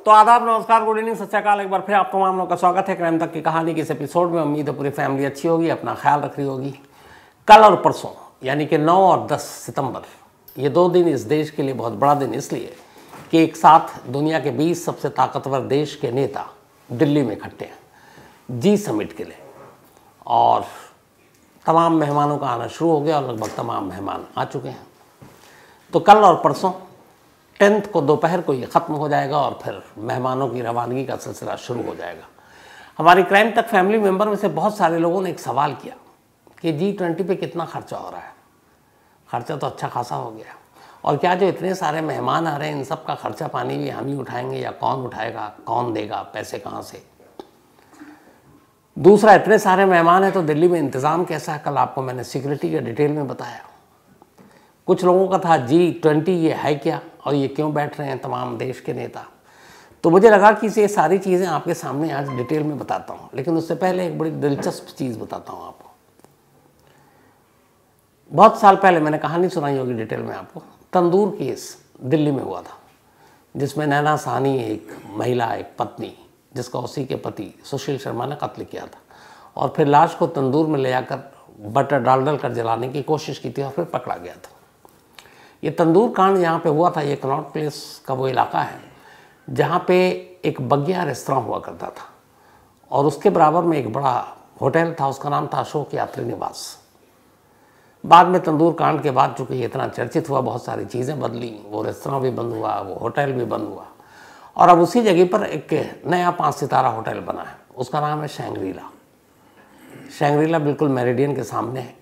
तो आदाब, नमस्कार, गुड इवनिंग, सत श्री अकाल। एक बार फिर आप तमाम लोगों का स्वागत है क्राइम तक की कहानी के इस एपिसोड में। उम्मीद है पूरी फैमिली अच्छी होगी, अपना ख्याल रख रही होगी। कल और परसों यानी कि 9 और 10 सितंबर, ये 2 दिन इस देश के लिए बहुत बड़ा दिन इसलिए कि एक साथ दुनिया के 20 सबसे ताकतवर देश के नेता दिल्ली में इकट्ठे हैं जी समिट के लिए। और तमाम मेहमानों का आना शुरू हो गया और लगभग तमाम मेहमान आ चुके हैं। तो कल और परसों 10 को दोपहर को ये ख़त्म हो जाएगा और फिर मेहमानों की रवानगी का सिलसिला शुरू हो जाएगा। हमारी क्राइम तक फैमिली मेंबर में से बहुत सारे लोगों ने एक सवाल किया कि G20 पे कितना खर्चा हो रहा है। खर्चा तो अच्छा खासा हो गया, और क्या जो इतने सारे मेहमान आ रहे हैं इन सब का खर्चा पानी भी हम ही उठाएंगे या कौन उठाएगा, कौन देगा, पैसे कहाँ से। दूसरा, इतने सारे मेहमान हैं तो दिल्ली में इंतज़ाम कैसा है। कल आपको मैंने सिक्योरिटी के डिटेल में बताया। कुछ लोगों का था G20 ये है क्या और ये क्यों बैठ रहे हैं तमाम देश के नेता। तो मुझे लगा कि ये सारी चीज़ें आपके सामने आज डिटेल में बताता हूँ, लेकिन उससे पहले एक बड़ी दिलचस्प चीज़ बताता हूँ आपको। बहुत साल पहले मैंने कहानी सुनाई होगी डिटेल में आपको। तंदूर केस दिल्ली में हुआ था, जिसमें नैना साहनी एक महिला, एक पत्नी, जिसका उसी के पति सुशील शर्मा ने कत्ल किया था, और फिर लाश को तंदूर में ले आकर बटर डाल कर जलाने की कोशिश की थी और फिर पकड़ा गया था। ये तंदूर कांड यहाँ पे हुआ था। ये कनॉट प्लेस का वो इलाका है जहाँ पे एक बगिया रेस्तरां हुआ करता था, और उसके बराबर में एक बड़ा होटल था, उसका नाम था अशोक यात्री निवास। बाद में तंदूर कांड के बाद चूँकि इतना चर्चित हुआ, बहुत सारी चीज़ें बदली, वो रेस्तरां भी बंद हुआ, वो होटल भी बंद हुआ, और अब उसी जगह पर एक नया 5 सितारा होटल बना है। उसका नाम है शैंग्रीला। शैंग्रीला बिल्कुल मेरिडियन के सामने है,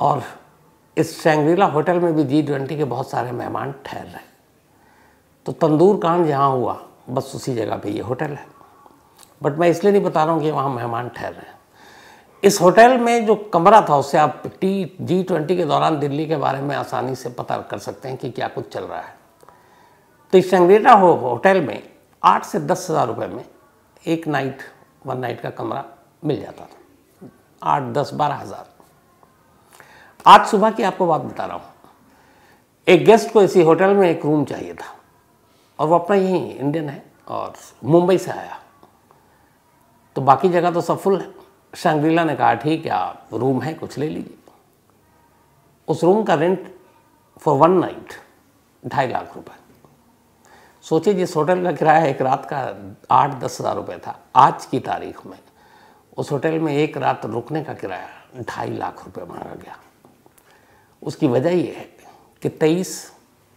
और इस शैंग्रीला होटल में भी G20 के बहुत सारे मेहमान ठहर रहे। तो तंदूर कांड जहाँ हुआ बस उसी जगह पे ये होटल है, बट मैं इसलिए नहीं बता रहा हूँ कि वहाँ मेहमान ठहर रहे हैं। इस होटल में जो कमरा था उससे आप G20 के दौरान दिल्ली के बारे में आसानी से पता कर सकते हैं कि क्या कुछ चल रहा है। तो इस शैंग्रीला होटल में 8 से 10 हज़ार रुपये में एक नाइट, 1 नाइट का कमरा मिल जाता था। 8, 10, 12 हज़ार। आज सुबह की आपको बात बता रहा हूँ। एक गेस्ट को इसी होटल में एक रूम चाहिए था, और वो अपना यही इंडियन है और मुंबई से आया। तो बाकी जगह तो सब फुल है। शैंग्रीला ने कहा ठीक है, आप रूम है, कुछ ले लीजिए। उस रूम का रेंट फॉर 1 नाइट 2.5 लाख रुपए। सोचिए, जिस होटल का किराया एक रात का 8-10 हज़ार रुपये था, आज की तारीख में उस होटल में एक रात रुकने का किराया 2.5 लाख रुपये मांगा गया। उसकी वजह ये है कि 23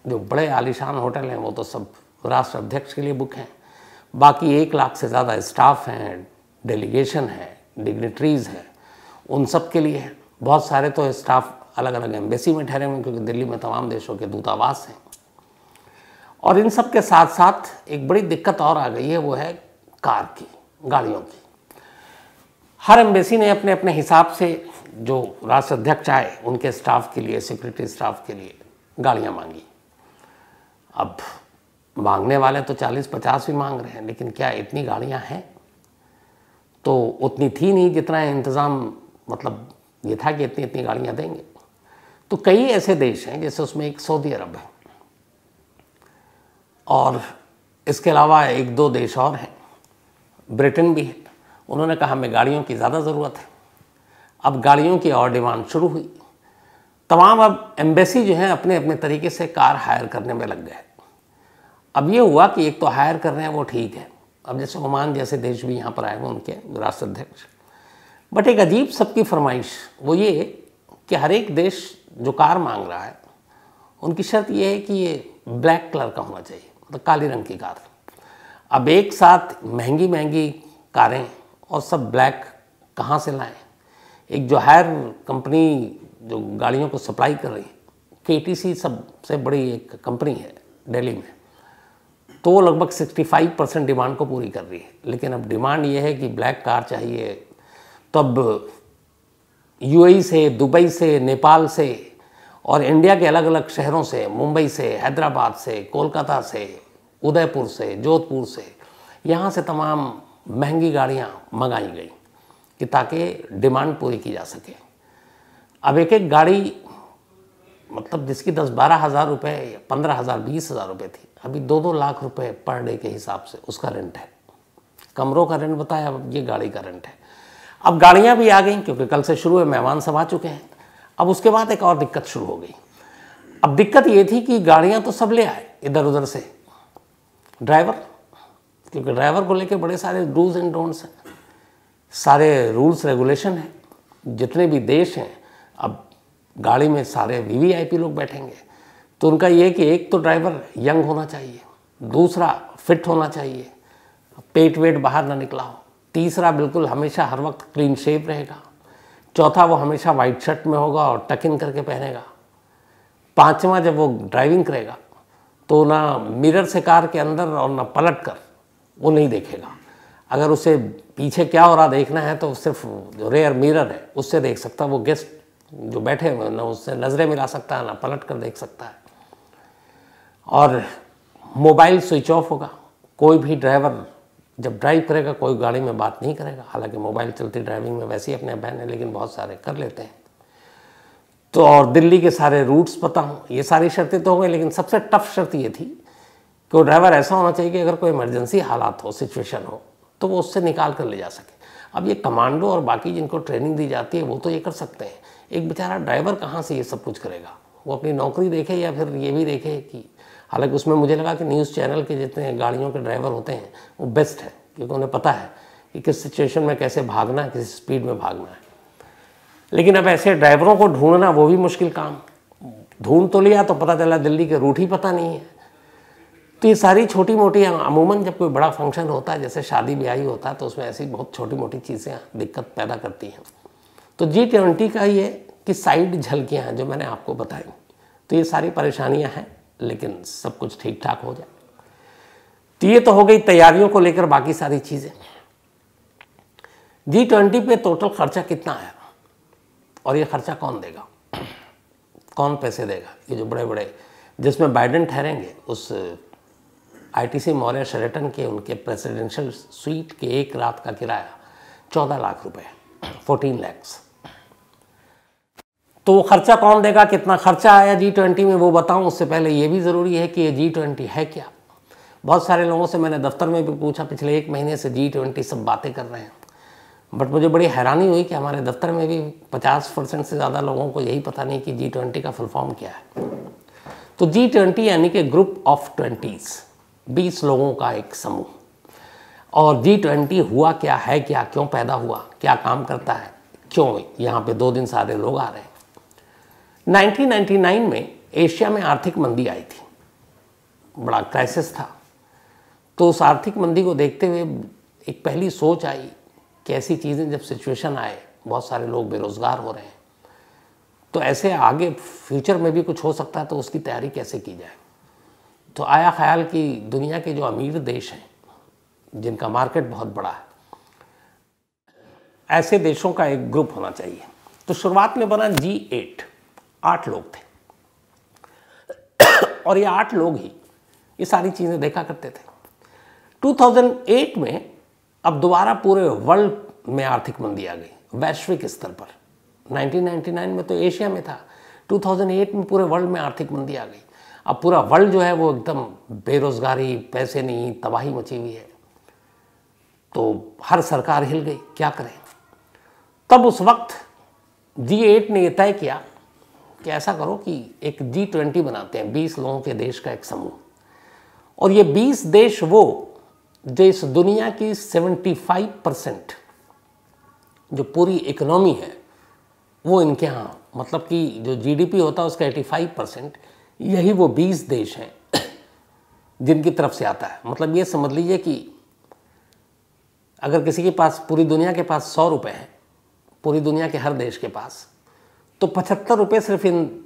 जो बड़े आलीशान होटल हैं वो तो सब राष्ट्र अध्यक्ष के लिए बुक हैं। बाकी 1 लाख से ज़्यादा स्टाफ हैं, डेलीगेशन है, डिग्नेटरीज़ हैं, उन सब के लिए है। बहुत सारे तो स्टाफ अलग अलग एम्बेसी में ठहरे हुए, क्योंकि दिल्ली में तमाम देशों के दूतावास हैं। और इन सब के साथ साथ एक बड़ी दिक्कत और आ गई है, वो है कार की, गाड़ियों की। हर एम्बेसी ने अपने अपने हिसाब से जो राष्ट्र अध्यक्ष आए उनके स्टाफ के लिए, सिक्योरिटी स्टाफ के लिए गाड़ियाँ मांगी। अब मांगने वाले तो 40-50 भी मांग रहे हैं, लेकिन क्या इतनी गाड़ियाँ हैं? तो उतनी थी नहीं जितना इंतज़ाम, मतलब ये था कि इतनी इतनी गाड़ियाँ देंगे। तो कई ऐसे देश हैं, जैसे उसमें एक सऊदी अरब है, और इसके अलावा 1-2 देश और हैं, ब्रिटेन भी है। उन्होंने कहा हमें गाड़ियों की ज़्यादा ज़रूरत है। अब गाड़ियों की और डिमांड शुरू हुई। तमाम अब एम्बेसी जो है अपने अपने तरीके से कार हायर करने में लग गए। अब ये हुआ कि एक तो हायर कर रहे हैं वो ठीक है, अब जैसे ओमान जैसे देश भी यहाँ पर आए हुए उनके राष्ट्राध्यक्ष, बट एक अजीब सबकी फरमाइश वो ये कि हर एक देश जो कार मांग रहा है उनकी शर्त ये है कि ये ब्लैक कलर का होना चाहिए, मतलब काले रंग की कार। अब एक साथ महंगी महंगी कारें और सब ब्लैक कहाँ से लाएं? एक जो हायर कंपनी जो गाड़ियों को सप्लाई कर रही है, KTC सबसे बड़ी एक कंपनी है दिल्ली में, तो वो लगभग 65% डिमांड को पूरी कर रही है। लेकिन अब डिमांड ये है कि ब्लैक कार चाहिए। तो अब UAE से, दुबई से, नेपाल से और इंडिया के अलग अलग शहरों से, मुंबई से, हैदराबाद से, कोलकाता से, उदयपुर से, जोधपुर से, यहाँ से तमाम महंगी गाड़ियाँ मंगाई गई कि ताकि डिमांड पूरी की जा सके। अब एक गाड़ी मतलब जिसकी 10-12 हज़ार रुपये, 15 हज़ार, 20 हज़ार रुपये थी, अभी 2-2 लाख रुपए पर डे के हिसाब से उसका रेंट है। कमरों का रेंट बताया, अब ये गाड़ी का रेंट है। अब गाड़ियाँ भी आ गई क्योंकि कल से शुरू है, मेहमान सब आ चुके हैं। अब उसके बाद एक और दिक्कत शुरू हो गई। अब दिक्कत ये थी कि गाड़ियाँ तो सब ले आए इधर उधर से, ड्राइवर, क्योंकि ड्राइवर को लेके बड़े सारे डूज एंड डोंट्स हैं, सारे रूल्स रेगुलेशन हैं। जितने भी देश हैं अब गाड़ी में सारे वीवीआईपी लोग बैठेंगे, तो उनका ये कि एक तो ड्राइवर यंग होना चाहिए, दूसरा फिट होना चाहिए, पेट वेट बाहर ना निकला हो, तीसरा बिल्कुल हमेशा हर वक्त क्लीन शेव रहेगा, चौथा वो हमेशा वाइट शर्ट में होगा और टक इन करके पहनेगा, पांचवा जब वो ड्राइविंग करेगा तो ना मिरर से कार के अंदर और ना पलट कर वो नहीं देखेगा। अगर उसे पीछे क्या हो रहा देखना है तो सिर्फ जो रेयर मिरर है उससे देख सकता है। वो गेस्ट जो बैठे हुए ना उससे नज़रें मिला सकता है, ना पलट कर देख सकता है। और मोबाइल स्विच ऑफ होगा। कोई भी ड्राइवर जब ड्राइव करेगा कोई गाड़ी में बात नहीं करेगा। हालांकि मोबाइल चलती ड्राइविंग में वैसे ही अपने बैन है, लेकिन बहुत सारे कर लेते हैं। तो और दिल्ली के सारे रूट्स पता हों, ये सारी शर्तें तो हो गई। लेकिन सबसे टफ शर्त ये थी कि वो ड्राइवर ऐसा होना चाहिए कि अगर कोई इमरजेंसी हालात हो, सिचुएशन हो, तो वो उससे निकाल कर ले जा सके। अब ये कमांडो और बाकी जिनको ट्रेनिंग दी जाती है वो तो ये कर सकते हैं, एक बेचारा ड्राइवर कहाँ से ये सब कुछ करेगा? वो अपनी नौकरी देखे या फिर ये भी देखे कि, हालांकि उसमें मुझे लगा कि न्यूज़ चैनल के जितने गाड़ियों के ड्राइवर होते हैं वो बेस्ट है, क्योंकि उन्हें पता है कि किस सिचुएशन में कैसे भागना है, किस स्पीड में भागना है। लेकिन अब ऐसे ड्राइवरों को ढूंढना वो भी मुश्किल काम। ढूंढ तो लिया तो पता चला दिल्ली के रूट ही पता नहीं है। तो ये सारी छोटी मोटी, अमूमन जब कोई बड़ा फंक्शन होता है जैसे शादी ब्याह होता है तो उसमें ऐसी बहुत छोटी मोटी चीज़ें दिक्कत पैदा करती हैं। तो G20 का ये कि साइड झलकियाँ हैं जो मैंने आपको बताई, तो ये सारी परेशानियाँ हैं, लेकिन सब कुछ ठीक ठाक हो जाए। तो ये तो हो गई तैयारियों को लेकर बाकी सारी चीज़ें। G20 पे टोटल खर्चा कितना आया और ये खर्चा कौन देगा, कौन पैसे देगा? ये जो बड़े बड़े जिसमें बाइडेन ठहरेंगे, उस ITC मौर्य शेरेटन के उनके प्रेसिडेंशियल स्वीट के एक रात का किराया 14 लाख रुपए, 14 लैक्स। तो वो खर्चा कौन देगा? कितना खर्चा आया G20 में वो बताऊं उससे पहले ये भी ज़रूरी है कि ये G20 है क्या। बहुत सारे लोगों से मैंने दफ्तर में भी पूछा, पिछले 1 महीने से G20 सब बातें कर रहे हैं, बट मुझे बड़ी हैरानी हुई कि हमारे दफ्तर में भी 50% से ज़्यादा लोगों को यही पता नहीं कि G20 का फुल फॉर्म क्या है। तो G20 यानी कि ग्रुप ऑफ 20s, 20 लोगों का एक समूह। और G20 हुआ क्या है, क्या क्यों पैदा हुआ, क्या काम करता है, क्यों यहाँ पे 2 दिन सारे लोग आ रहे हैं। 1999 में एशिया में आर्थिक मंदी आई थी, बड़ा क्राइसिस था। तो उस आर्थिक मंदी को देखते हुए एक पहली सोच आई कि ऐसी चीज़ें जब सिचुएशन आए, बहुत सारे लोग बेरोज़गार हो रहे हैं, तो ऐसे आगे फ्यूचर में भी कुछ हो सकता है, तो उसकी तैयारी कैसे की जाए। तो आया ख्याल कि दुनिया के जो अमीर देश हैं जिनका मार्केट बहुत बड़ा है, ऐसे देशों का एक ग्रुप होना चाहिए। तो शुरुआत में बना G8, 8 लोग थे और ये 8 लोग ही ये सारी चीज़ें देखा करते थे। 2008 में अब दोबारा पूरे वर्ल्ड में आर्थिक मंदी आ गई, वैश्विक स्तर पर। 1999 में तो एशिया में था, 2008 में पूरे वर्ल्ड में आर्थिक मंदी आ गई। अब पूरा वर्ल्ड जो है वो एकदम बेरोजगारी, पैसे नहीं, तबाही मची हुई है। तो हर सरकार हिल गई, क्या करें। तब उस वक्त G8 ने यह तय किया कि ऐसा करो कि एक G20 बनाते हैं, 20 लोगों के देश का एक समूह। और ये 20 देश वो जो इस दुनिया की 75% जो पूरी इकोनॉमी है वो इनके यहाँ, मतलब कि जो GDP होता है उसका 85% यही वो 20 देश हैं जिनकी तरफ से आता है। मतलब ये समझ लीजिए कि अगर किसी के पास, पूरी दुनिया के पास 100 रुपये हैं, पूरी दुनिया के हर देश के पास, तो 75 रुपये सिर्फ इन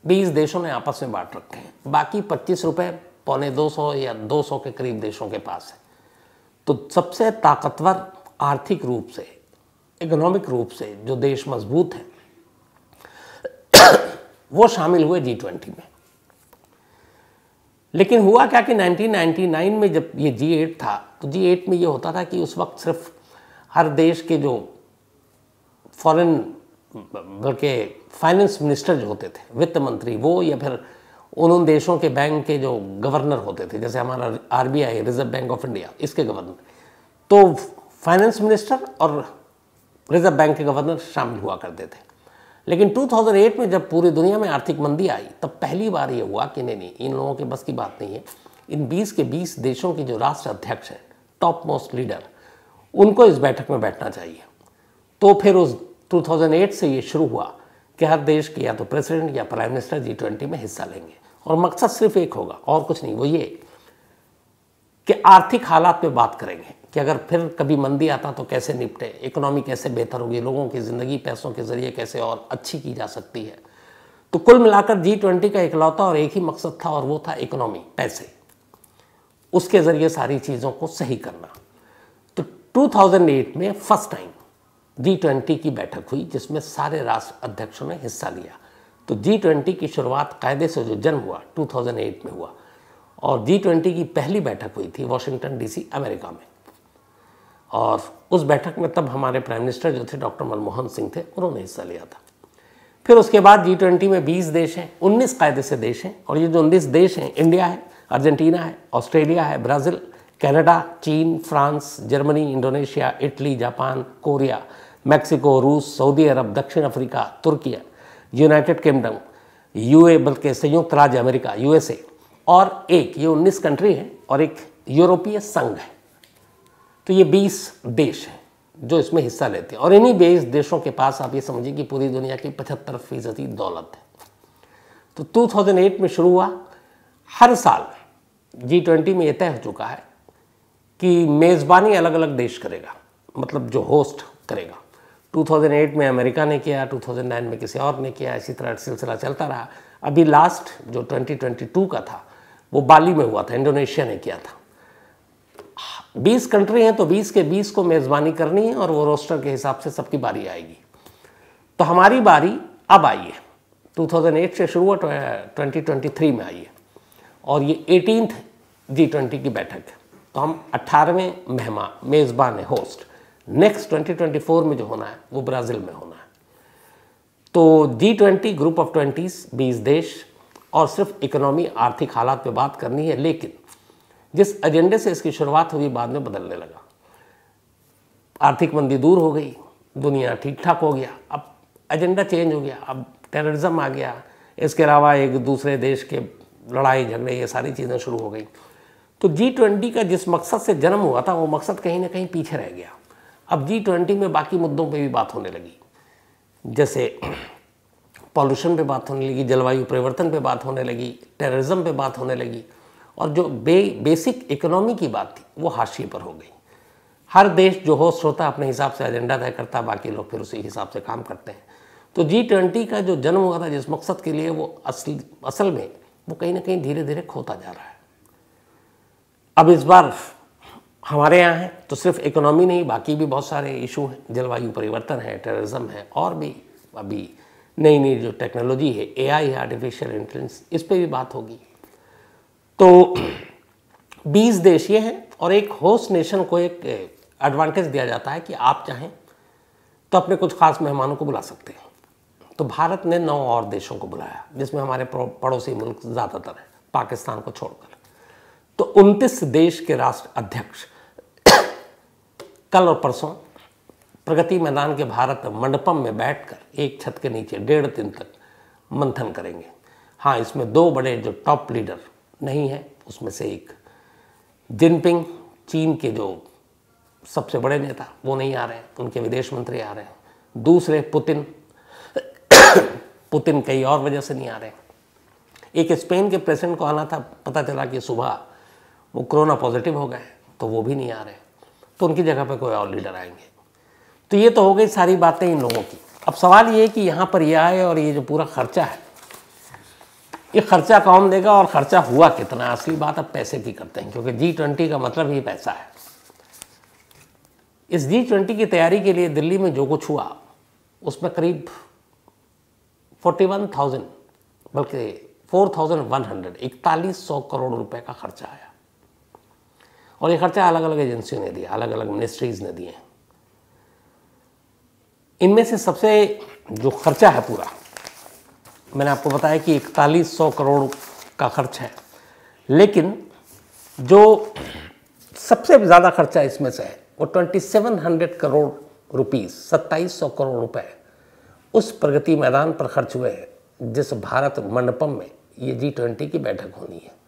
20 देशों ने आपस में बांट रखे हैं। बाकी 25 रुपये 250 या 200 के करीब देशों के पास है। तो सबसे ताकतवर आर्थिक रूप से, इकोनॉमिक रूप से जो देश मजबूत हैं वो शामिल हुए G20 में। लेकिन हुआ क्या कि 1999 में जब ये G8 था, तो G8 में ये होता था कि उस वक्त सिर्फ हर देश के जो फॉरेन, बल्कि फाइनेंस मिनिस्टर जो होते थे, वित्त मंत्री, वो या फिर उन देशों के बैंक के जो गवर्नर होते थे, जैसे हमारा RBI, reserve bank of India, इसके गवर्नर, तो फाइनेंस मिनिस्टर और रिजर्व बैंक के गवर्नर शामिल हुआ करते थे। लेकिन 2008 में जब पूरी दुनिया में आर्थिक मंदी आई, तब पहली बार ये हुआ कि नहीं, इन लोगों के बस की बात नहीं है, इन 20 के 20 देशों की जो राष्ट्र अध्यक्ष हैं, टॉप मोस्ट लीडर, उनको इस बैठक में बैठना चाहिए। तो फिर उस 2008 से ये शुरू हुआ कि हर देश के या तो प्रेसिडेंट या प्राइम मिनिस्टर G20 में हिस्सा लेंगे, और मकसद सिर्फ एक होगा और कुछ नहीं, वो ये कि आर्थिक हालात पे बात करेंगे कि अगर फिर कभी मंदी आता तो कैसे निपटे, इकोनॉमी कैसे बेहतर होगी, लोगों की ज़िंदगी पैसों के ज़रिए कैसे और अच्छी की जा सकती है। तो कुल मिलाकर G20 का इकलौता और एक ही मकसद था, और वो था इकोनॉमी, पैसे, उसके ज़रिए सारी चीज़ों को सही करना। तो 2008 में फर्स्ट टाइम G20 की बैठक हुई, जिसमें सारे राष्ट्र अध्यक्षों ने हिस्सा लिया। तो G20 की शुरुआत कायदे से जो जन्म हुआ 2008 में हुआ, और G20 की पहली बैठक हुई थी वाशिंगटन DC, अमेरिका में। और उस बैठक में तब हमारे प्राइम मिनिस्टर जो थे डॉक्टर मनमोहन सिंह थे, उन्होंने हिस्सा लिया था। फिर उसके बाद G20 में 20 देश हैं, 19 कायदे से देश हैं, और ये जो 19 देश हैं, इंडिया है, अर्जेंटीना है, ऑस्ट्रेलिया है, ब्राज़ील, कनाडा, चीन, France, Germany, Indonesia, Italy, Japan, Korea, Mexico, रूस, सऊदी अरब, दक्षिण अफ्रीका, तुर्की, यूनाइटेड किंगडम, यूए, बल्कि संयुक्त राज्य अमेरिका, USA, और एक, ये 19 कंट्री हैं, और एक यूरोपीय संघ है। तो ये 20 देश हैं जो इसमें हिस्सा लेते हैं, और इन्हीं 20 देशों के पास आप ये समझिए कि पूरी दुनिया की 75% दौलत है। तो 2008 में शुरू हुआ। हर साल G20 में ये तय हो चुका है कि मेज़बानी अलग अलग देश करेगा, मतलब जो होस्ट करेगा। 2008 में अमेरिका ने किया, 2009 में किसी और ने किया, इसी तरह सिलसिला चलता रहा। अभी लास्ट जो 2022 का था वो बाली में हुआ था, इंडोनेशिया ने किया था। 20 कंट्री हैं, तो 20 के 20 को मेज़बानी करनी है, और वो रोस्टर के हिसाब से सबकी बारी आएगी। तो हमारी बारी अब आई है, 2008 से शुरू हुआ, 2023 में आई है, और ये 18th G20 की बैठक है। तो हम 18वें मेज़बान है, होस्ट। नेक्स्ट 2024 में जो होना है वो ब्राज़ील में होना है। तो G20 ग्रुप ऑफ 20 देश, और सिर्फ इकोनॉमी, आर्थिक हालात पे बात करनी है। लेकिन जिस एजेंडे से इसकी शुरुआत हुई बाद में बदलने लगा। आर्थिक मंदी दूर हो गई, दुनिया ठीक ठाक हो गया, अब एजेंडा चेंज हो गया, अब टेररिज्म आ गया, इसके अलावा एक दूसरे देश के लड़ाई झगड़े, ये सारी चीज़ें शुरू हो गई। तो G20 का जिस मकसद से जन्म हुआ था वो मकसद कहीं ना कहीं पीछे रह गया। अब G20 में बाकी मुद्दों पे भी बात होने लगी, जैसे पॉल्यूशन पे बात होने लगी, जलवायु परिवर्तन पे बात होने लगी, टेररिज्म पे बात होने लगी, और जो बेसिक इकोनॉमी की बात थी वो हाशिए पर हो गई। हर देश जो होस्ट होता है अपने हिसाब से एजेंडा तय करता, बाकी लोग फिर उसी हिसाब से काम करते हैं। तो G20 का जो जन्म हुआ था जिस मकसद के लिए, वो असल में वो कहीं ना कहीं धीरे धीरे खोता जा रहा है। अब इस बार हमारे यहाँ है तो सिर्फ इकोनॉमी नहीं, बाकी भी बहुत सारे इशू हैं, जलवायु परिवर्तन है, टेररिज्म है, और भी अभी नई नई जो टेक्नोलॉजी है, AI है, आर्टिफिशियल इंटेलिजेंस, इस पर भी बात होगी। तो 20 देश ये हैं, और एक होस्ट नेशन को एक एडवांटेज दिया जाता है कि आप चाहें तो अपने कुछ खास मेहमानों को बुला सकते हैं। तो भारत ने 9 और देशों को बुलाया, जिसमें हमारे पड़ोसी मुल्क ज़्यादातर हैं, पाकिस्तान को छोड़कर। तो 29 देश के राष्ट्र अध्यक्ष कल और परसों प्रगति मैदान के भारत मंडपम में बैठकर एक छत के नीचे 1.5 दिन तक मंथन करेंगे। हाँ, इसमें 2 बड़े जो टॉप लीडर नहीं हैं, उसमें से एक जिनपिंग, चीन के जो सबसे बड़े नेता, वो नहीं आ रहे हैं, उनके विदेश मंत्री आ रहे हैं। दूसरे पुतिन कई और वजह से नहीं आ रहे। एक स्पेन के प्रेसिडेंट को आना था, पता चला कि सुबह वो कोरोना पॉजिटिव हो गए, तो वो भी नहीं आ रहे, तो उनकी जगह पे कोई और लीडर आएंगे। तो ये तो हो गई सारी बातें इन लोगों की। अब सवाल ये है कि यहाँ पर ये आए, और ये जो पूरा खर्चा है, ये खर्चा कौन देगा और खर्चा हुआ कितना? असली बात अब पैसे की करते हैं, क्योंकि G20 का मतलब ही पैसा है। इस G20 की तैयारी के लिए दिल्ली में जो कुछ हुआ, उसमें करीब 41,000 बल्कि 4100 करोड़ रुपए का खर्चा आया, और ये खर्चा अलग अलग एजेंसियों ने दिया, अलग अलग मिनिस्ट्रीज ने दिए। इनमें से सबसे जो खर्चा है पूरा, मैंने आपको बताया कि 4100 करोड़ का खर्च है, लेकिन जो सबसे ज़्यादा खर्चा इसमें से है वो 2700 करोड़ रुपीस, 2700 करोड़ रुपए उस प्रगति मैदान पर खर्च हुए हैं जिस भारत मंडपम में ये G20 की बैठक होनी है।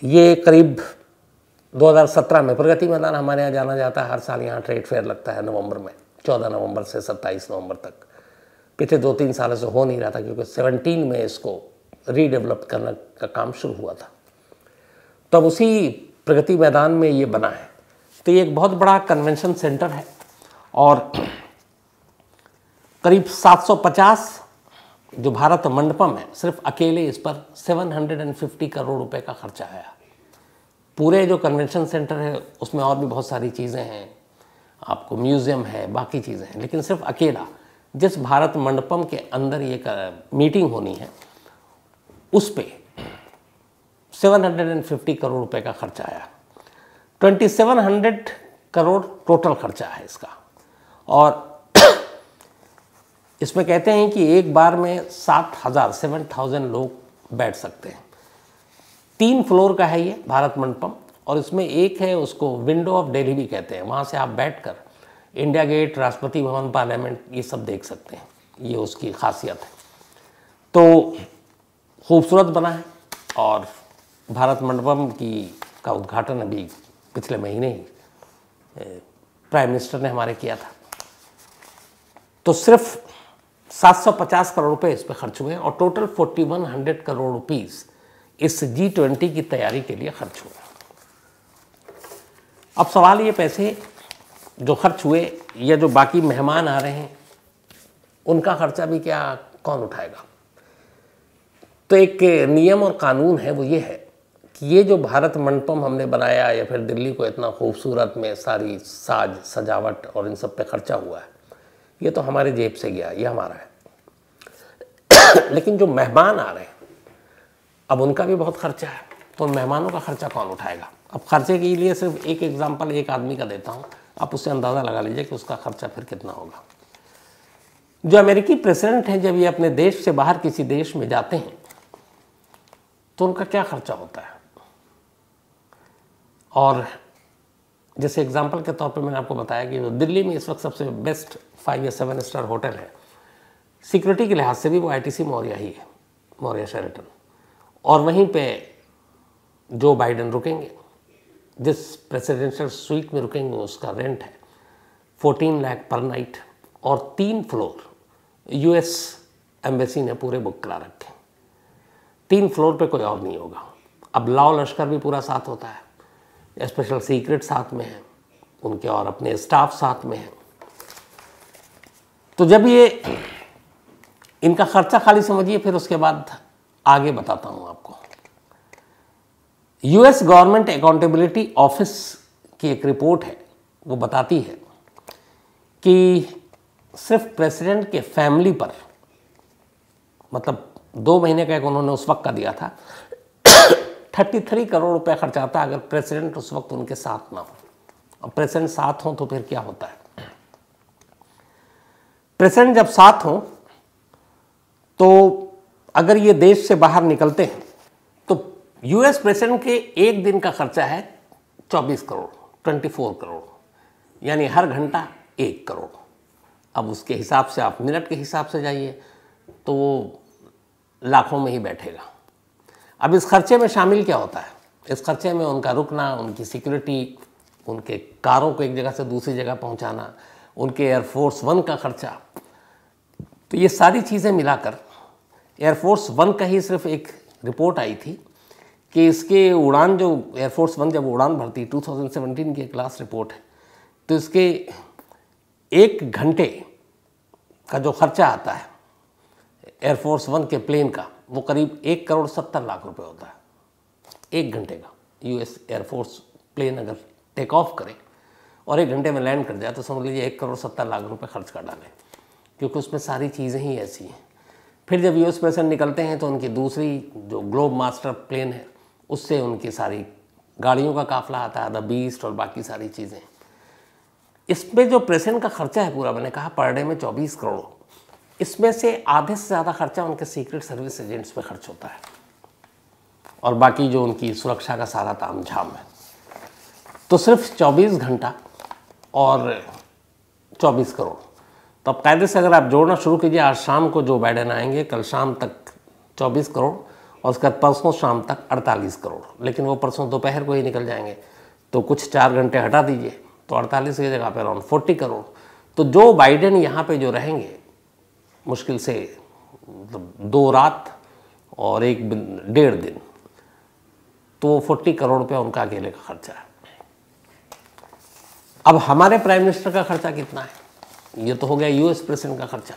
ये करीब 2017 में प्रगति मैदान हमारे यहाँ जाना जाता है, हर साल यहाँ ट्रेड फेयर लगता है नवंबर में, 14 नवंबर से 27 नवंबर तक। पिछले 2-3 सालों से हो नहीं रहा था क्योंकि 17 में इसको रीडेवलप करने का काम शुरू हुआ था, तब उसी प्रगति मैदान में ये बना है। तो ये एक बहुत बड़ा कन्वेंशन सेंटर है और करीब 750 जो भारत मंडपम है, सिर्फ अकेले इस पर 750 करोड़ रुपए का खर्चा आया। पूरे जो कन्वेंशन सेंटर है उसमें और भी बहुत सारी चीज़ें हैं, आपको म्यूज़ियम है, बाकी चीज़ें हैं, लेकिन सिर्फ अकेला जिस भारत मंडपम के अंदर ये मीटिंग होनी है उस पे 750 करोड़ रुपए का खर्चा आया। 2700 करोड़ टोटल खर्चा है इसका। और इसमें कहते हैं कि एक बार में 7,000 लोग बैठ सकते हैं। 3 फ्लोर का है ये भारत मंडपम और इसमें एक है, उसको विंडो ऑफ दिल्ली भी कहते हैं। वहाँ से आप बैठकर India gate, Rashtrapati Bhavan, parliament ये सब देख सकते हैं। ये उसकी खासियत है। तो खूबसूरत बना है और भारत मंडपम का उद्घाटन अभी पिछले महीने ही प्राइम मिनिस्टर ने हमारे किया था। तो सिर्फ 750 करोड़ रुपए इस पर खर्च हुए और टोटल 4100 करोड़ रुपीस इस G20 की तैयारी के लिए खर्च हुए। अब सवाल ये, पैसे जो खर्च हुए या जो बाकी मेहमान आ रहे हैं उनका खर्चा भी क्या कौन उठाएगा? तो एक नियम और कानून है, वो ये है कि ये जो भारत मंडपम हमने बनाया या फिर दिल्ली को इतना खूबसूरत में सारी साज सजावट और इन सब पे खर्चा हुआ है, ये तो हमारे जेब से गया, ये हमारा है। लेकिन जो मेहमान आ रहे हैं अब उनका भी बहुत खर्चा है, तो उन मेहमानों का खर्चा कौन उठाएगा? अब खर्चे के लिए सिर्फ एक एग्जाम्पल एक आदमी का देता हूँ, आप उससे अंदाज़ा लगा लीजिए कि उसका खर्चा फिर कितना होगा। जो अमेरिकी प्रेसिडेंट हैं, जब ये अपने देश से बाहर किसी देश में जाते हैं तो उनका क्या खर्चा होता है? और जैसे एग्जाम्पल के तौर पे मैंने आपको बताया कि दिल्ली में इस वक्त सबसे बेस्ट 5 या 7 स्टार होटल है, सिक्योरिटी के लिहाज से भी वो ITC मौर्या ही है, मौर्या शेरेटन। और वहीं पे जो बाइडेन रुकेंगे, जिस प्रेसिडेंशियल स्वीट में रुकेंगे उसका रेंट है 14 लाख पर नाइट और 3 फ्लोर US एम्बेसी ने पूरे बुक करा रखे। 3 फ्लोर पे कोई और नहीं होगा। अब लाओ लश्कर भी पूरा साथ होता है, स्पेशल सीक्रेट साथ में है उनके और अपने स्टाफ साथ में है। तो जब ये इनका खर्चा खाली समझिए, फिर उसके बाद आगे बताता हूँ आपको। US गवर्नमेंट अकाउंटेबिलिटी ऑफिस की एक रिपोर्ट है, वो बताती है कि सिर्फ प्रेसिडेंट के फैमिली पर, मतलब 2 महीने का एक उन्होंने उस वक्त का दिया था, 33 करोड़ रुपए खर्च आता है अगर प्रेसिडेंट उस वक्त उनके साथ ना हो। अब प्रेसिडेंट साथ हो तो फिर क्या होता है? प्रेसिडेंट जब साथ हो तो अगर ये देश से बाहर निकलते हैं तो US प्रेसिडेंट के एक दिन का खर्चा है 24 करोड़, 24 करोड़, यानी हर घंटा 1 करोड़। अब उसके हिसाब से आप मिनट के हिसाब से जाइए तो वो लाखों में ही बैठेगा। अब इस खर्चे में शामिल क्या होता है? इस खर्चे में उनका रुकना, उनकी सिक्योरिटी, उनके कारों को एक जगह से दूसरी जगह पहुंचाना, उनके एयरफोर्स 1 का खर्चा। तो ये सारी चीज़ें मिलाकर एयरफोर्स 1 का ही सिर्फ एक रिपोर्ट आई थी कि इसके उड़ान, जो एयरफोर्स 1 जब उड़ान भरती, 2017 की एक लास्ट रिपोर्ट है, तो इसके 1 घंटे का जो खर्चा आता है एयरफोर्स 1 के प्लेन का, वो करीब 1 करोड़ 70 लाख रुपए होता है 1 घंटे का। US एयरफोर्स प्लेन अगर टेक ऑफ करे और 1 घंटे में लैंड कर जाए तो समझ लीजिए 1 करोड़ 70 लाख रुपए खर्च कर डालें, क्योंकि उसमें सारी चीज़ें ही ऐसी हैं। फिर जब US प्रेसिडेंट निकलते हैं तो उनकी दूसरी जो ग्लोब मास्टर प्लेन है उससे उनकी सारी गाड़ियों का काफिला आता है, द बीस्ट और बाकी सारी चीज़ें। इसमें जो प्रेसिडेंट का खर्चा है पूरा, मैंने कहा पर डे में 24 करोड़, इसमें से आधे से ज़्यादा खर्चा उनके सीक्रेट सर्विस एजेंट्स पे खर्च होता है। और बाकी जो उनकी सुरक्षा का सारा तामझाम है। तो सिर्फ 24 घंटा और 24 करोड़। तो अब कायदे से अगर आप जोड़ना शुरू कीजिए, आज शाम को जो बाइडेन आएंगे, कल शाम तक 24 करोड़ और उसके बाद परसों शाम तक 48 करोड़। लेकिन वो परसों दोपहर को ही निकल जाएंगे, तो कुछ 4 घंटे हटा दीजिए तो 48 की जगह पे अराउंड 40 करोड़। तो जो बाइडेन यहाँ पे जो रहेंगे मुश्किल से 2 रात और 1.5 दिन, तो 40 करोड़ रुपया उनका अकेले का खर्चा है। अब हमारे प्राइम मिनिस्टर का खर्चा कितना है? ये तो हो गया यूएस प्रेसिडेंट का खर्चा।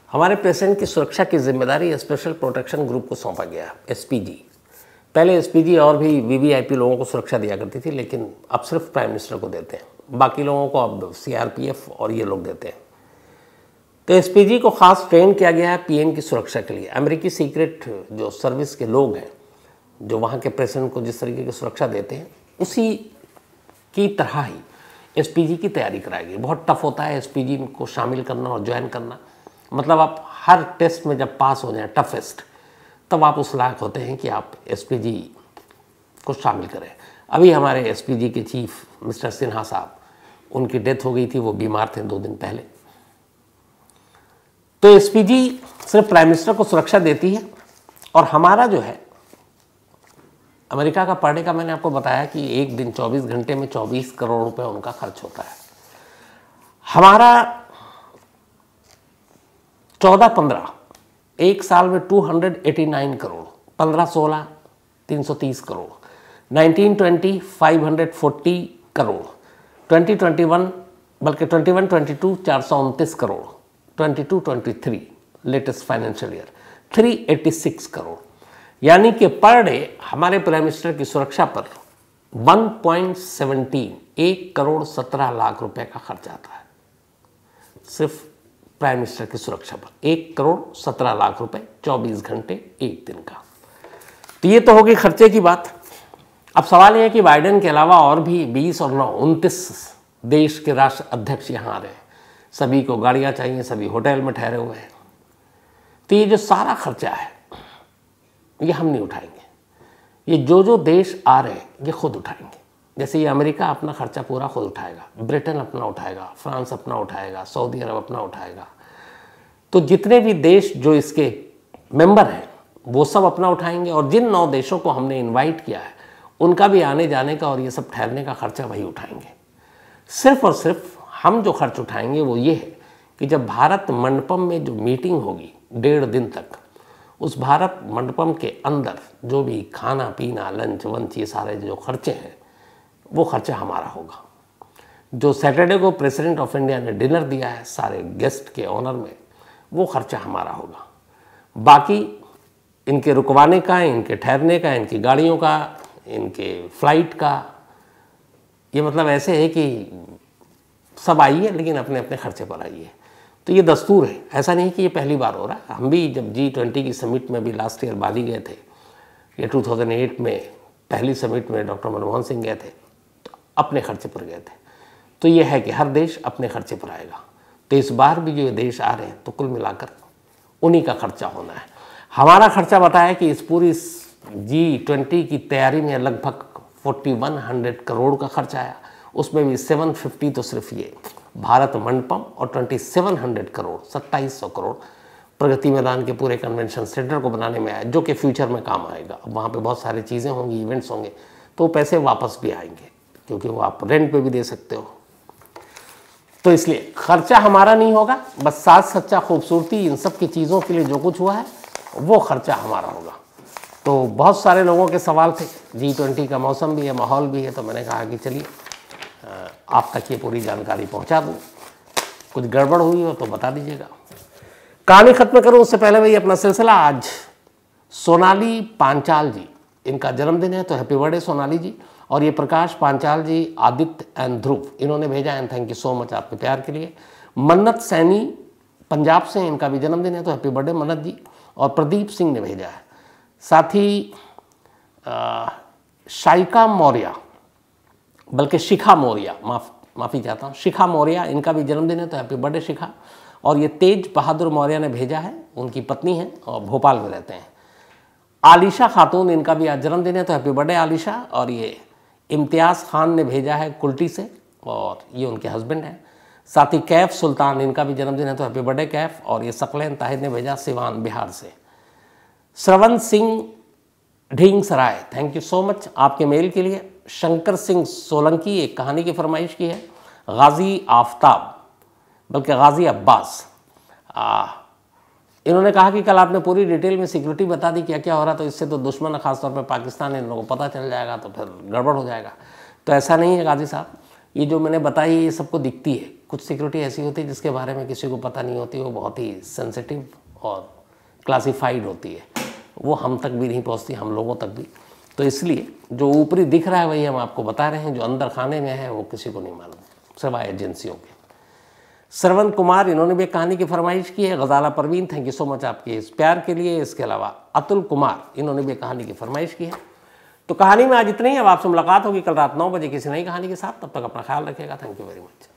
हमारे प्रेसिडेंट की सुरक्षा की जिम्मेदारी स्पेशल प्रोटेक्शन ग्रुप को सौंपा गया, एसपीजी। पहले एसपीजी और भी वीवीआईपी लोगों को सुरक्षा दिया करती थी, लेकिन अब सिर्फ प्राइम मिनिस्टर को देते हैं, बाकी लोगों को अब सीआरपीएफ और ये लोग देते हैं। तो एसपीजी को खास ट्रेन किया गया है पीएम की सुरक्षा के लिए। अमेरिकी सीक्रेट जो सर्विस के लोग हैं, जो वहाँ के प्रेसिडेंट को जिस तरीके की सुरक्षा देते हैं, उसी की तरह ही एसपीजी की तैयारी कराएगी। बहुत टफ होता है एसपीजी को शामिल करना और ज्वाइन करना। मतलब आप हर टेस्ट में जब पास हो जाए, टफेस्ट, तब आप उस लायक होते हैं कि आप एसपीजी को शामिल करें। अभी हमारे एसपीजी के चीफ मिस्टर सिन्हा साहब, उनकी डेथ हो गई थी, वो बीमार थे 2 दिन पहले। तो एसपीजी सिर्फ प्राइम मिनिस्टर को सुरक्षा देती है। और हमारा जो है अमेरिका का पर डे का, मैंने आपको बताया कि एक दिन 24 घंटे में 24 करोड़ रुपए उनका खर्च होता है। हमारा 14-15 एक साल में 289 करोड़, 15-16 330 करोड़, 19-20 540 करोड़, 20-21 बल्कि 21-22 429 crore, 22-23 latest financial year 386 crore. यानी कि पर डे हमारे प्राइम मिनिस्टर की सुरक्षा पर 1 करोड़ 17 लाख रुपए का खर्च आता है, सिर्फ प्राइम मिनिस्टर की सुरक्षा पर 1 करोड़ 17 लाख रुपए 24 घंटे एक दिन का। तो ये तो होगी खर्चे की बात। अब सवाल यह है कि बाइडेन के अलावा और भी 20 और 9 29 देश के राष्ट्र अध्यक्ष यहाँ आ रहे हैं। सभी को गाड़ियाँ चाहिए, सभी होटल में ठहरे हुए हैं। तो ये जो सारा खर्चा है ये हम नहीं उठाएंगे, ये जो देश आ रहे हैं ये खुद उठाएंगे। जैसे ये अमेरिका अपना खर्चा पूरा खुद उठाएगा, ब्रिटेन अपना उठाएगा, फ्रांस अपना उठाएगा, सऊदी अरब अपना उठाएगा। तो जितने भी देश जो इसके मेंबर हैं वो सब अपना उठाएंगे। और जिन 9 देशों को हमने इनवाइट किया है उनका भी आने जाने का और ये सब ठहरने का खर्चा वही उठाएंगे। सिर्फ और सिर्फ हम जो खर्च उठाएंगे वो ये है कि जब भारत मंडपम में जो मीटिंग होगी 1.5 दिन तक, उस भारत मंडपम के अंदर जो भी खाना पीना, लंच वंच, ये सारे जो खर्चे हैं वो खर्चा हमारा होगा। जो सैटरडे को प्रेसिडेंट ऑफ इंडिया ने डिनर दिया है सारे गेस्ट के ऑनर में, वो खर्चा हमारा होगा। बाकी इनके रुकवाने का, इनके ठहरने का, इनकी गाड़ियों का, इनके फ्लाइट का, ये मतलब ऐसे है कि सब आइए लेकिन अपने अपने खर्चे पर आइए। तो ये दस्तूर है, ऐसा नहीं कि ये पहली बार हो रहा है। हम भी जब G20 की समिट में भी लास्ट ईयर बाली गए थे, ये 2008 में पहली समिट में डॉक्टर मनमोहन सिंह गए थे, तो अपने खर्चे पर गए थे। तो ये है कि हर देश अपने खर्चे पर आएगा। तो इस बार भी जो देश आ रहे हैं तो कुल मिलाकर उन्हीं का खर्चा होना है। हमारा खर्चा बताया कि इस पूरी G20 की तैयारी में लगभग 4100 करोड़ का खर्चा आया। उसमें भी 750 तो सिर्फ ये भारत मंडपम और 2700 करोड़ 2700 करोड़ प्रगति मैदान के पूरे कन्वेंशन सेंटर को बनाने में आया, जो कि फ्यूचर में काम आएगा। अब वहाँ पे बहुत सारी चीज़ें होंगी, इवेंट्स होंगे, तो पैसे वापस भी आएंगे क्योंकि वो आप रेंट पे भी दे सकते हो। तो इसलिए खर्चा हमारा नहीं होगा, बस साज सच्चा खूबसूरती इन सब की चीज़ों के लिए जो कुछ हुआ है वो खर्चा हमारा होगा। तो बहुत सारे लोगों के सवाल थे, G20 का मौसम भी है, माहौल भी है, तो मैंने कहा कि चलिए आप तक ये पूरी जानकारी पहुंचा दूं। कुछ गड़बड़ हुई हो तो बता दीजिएगा। कहानी खत्म करूं उससे पहले भाई अपना सिलसिला, आज सोनाली पांचाल जी, इनका जन्मदिन है, तो हैप्पी बर्थडे सोनाली जी। और ये प्रकाश पांचाल जी, आदित्य एंड ध्रुव, इन्होंने भेजा है, थैंक यू सो मच आपके प्यार के लिए। मन्नत सैनी पंजाब से, इनका भी जन्मदिन है, तो हैप्पी बर्थडे मन्नत जी। और प्रदीप सिंह ने भेजा है। साथ ही शाइका मौर्य, बल्कि शिखा मौर्य, माफ़ी चाहता हूँ, शिखा मौर्य, इनका भी जन्मदिन है, तो हैप्पी बर्थडे शिखा। और ये तेज बहादुर मौर्य ने भेजा है, उनकी पत्नी है और भोपाल में रहते हैं। आलिशा खातून, इनका भी आज जन्मदिन है, तो हैप्पी बर्थडे आलिशा। और ये इम्तियाज़ खान ने भेजा है कुल्टी से, और ये उनके हस्बैंड हैं। साथ ही कैफ सुल्तान, इनका भी जन्मदिन है, तो हैप्पी बर्थडे कैफ। और ये सकलैन ताहिर ने भेजा सिवान बिहार से। श्रवण सिंह ढींग सराय, थैंक यू सो मच आपके मेल के लिए। शंकर सिंह सोलंकी एक कहानी की फरमाइश की है। गाजी आफ्ताब, बल्कि गाजी अब्बास, इन्होंने कहा कि कल आपने पूरी डिटेल में सिक्योरिटी बता दी क्या क्या हो रहा, तो इससे तो दुश्मन खासतौर पर पाकिस्तान इन लोगों को पता चल जाएगा, तो फिर गड़बड़ हो जाएगा। तो ऐसा नहीं है गाजी साहब, ये जो मैंने बताई ये सबको दिखती है। कुछ सिक्योरिटी ऐसी होती है जिसके बारे में किसी को पता नहीं होती, वो बहुत ही सेंसिटिव और क्लासीफाइड होती है, वो हम तक भी नहीं पहुँचती, हम लोगों तक भी। तो इसलिए जो ऊपरी दिख रहा है वही हम आपको बता रहे हैं, जो अंदर खाने में है वो किसी को नहीं मालूम सिवाय एजेंसियों के। श्रवण कुमार, इन्होंने भी एक कहानी की फरमाइश की है। Ghazala Parveen, thank you so much आपके इस प्यार के लिए। इसके अलावा अतुल कुमार, इन्होंने भी एक कहानी की फरमाइश की है। तो कहानी में आज इतना ही। अब आपसे मुलाकात होगी कल रात 9 बजे किसी नई कहानी के साथ। तब तक अपना ख्याल रखिएगा। Thank you very much.